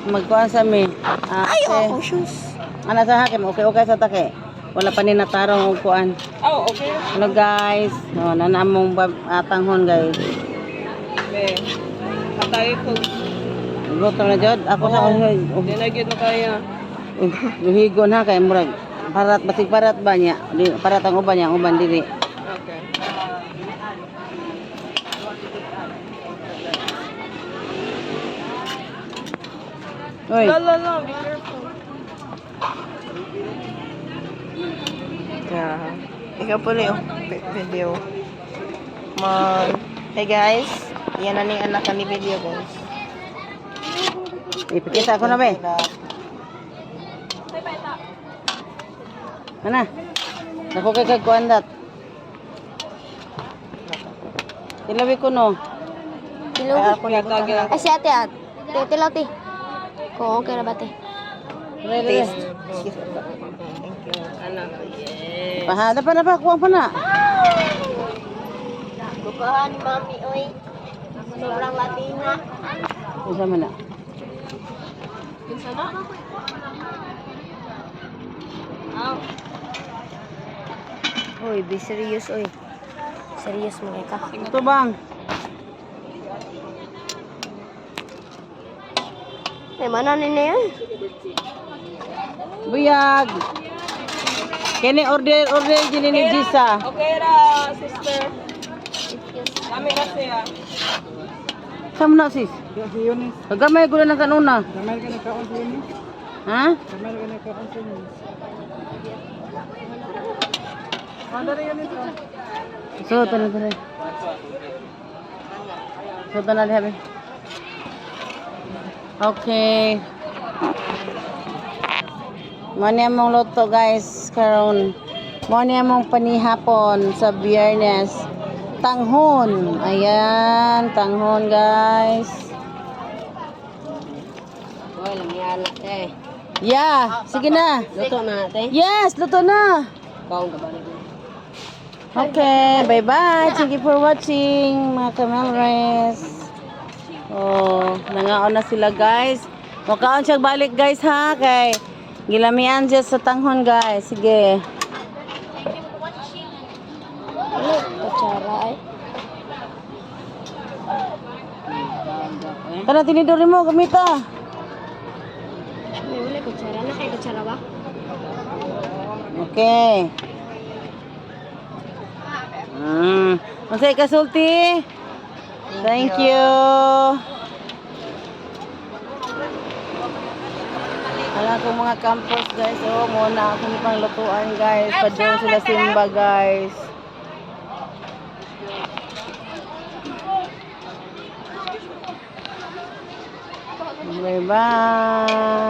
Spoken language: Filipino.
magkuhan sa mi. Ay, Okay. ako shoes. Ana sa hakim, okay sa take. Wala pa ni natarong og kuan. Oh, okay. Hello guys. No, nanamong atanghon guys. Be. Patay ko. Luto na jud. Ako sa Di na gyud na kaya. luhigon ha kay murag parat basig parat ba niya. Parat ang uban niya, ang uban dili. Okay. Oy. La, be careful. Yeah. Ikaw pala yung video. Hey guys, yan na ni anak ni video guys. Ipikita ko na be. Mana? Nako kay kagkuan dat. Ilawi ko no. Hello. Ay, si ate at. Tilaw ti. Kung okay na ba te? Taste. Thank you. Anak. Yeah. Pahada pa na ba kuwang pa na. Bukahan ni mami, oy. Sobrang latina. Isa man na. Kinsa na? Aw. Oy, be serious, oy. Serious mo ka. Ito bang? Eh, mana ni na yan? Buyag. Kini order gini ni Jisa. Okay ra, sister. Kami kasi ah. Sama na sis. Kagamay ko na ng kanuna. Gamay ka na kaon sa inyo? Ha? Gamay ka na kaon sa inyo? So, tara. So, tara habi. Okay. Mani among loto guys karon. Mani among panihapon sa Biyernes. Tanghon. Ayan, tanghon guys. Oy, lamyan te. Yeah, sige na. Luto na te. Yes, luto na. Kaon ka ba? Okay, bye-bye. Thank you for watching, mga kamelres. Oh, nangaon na sila, guys. Makaon siya balik, guys, ha? Kay gilamian siya sa tanghon, guys. Sige. Ano? Kutsara ay. Kana tinidori mo, gamita. May wala kutsara na kay kutsara ba? Okay. Masay kasulti. Thank you. Alam ko mga campus guys, oh, muna ako pang lutuan guys. Padung sila simba guys. Bye bye.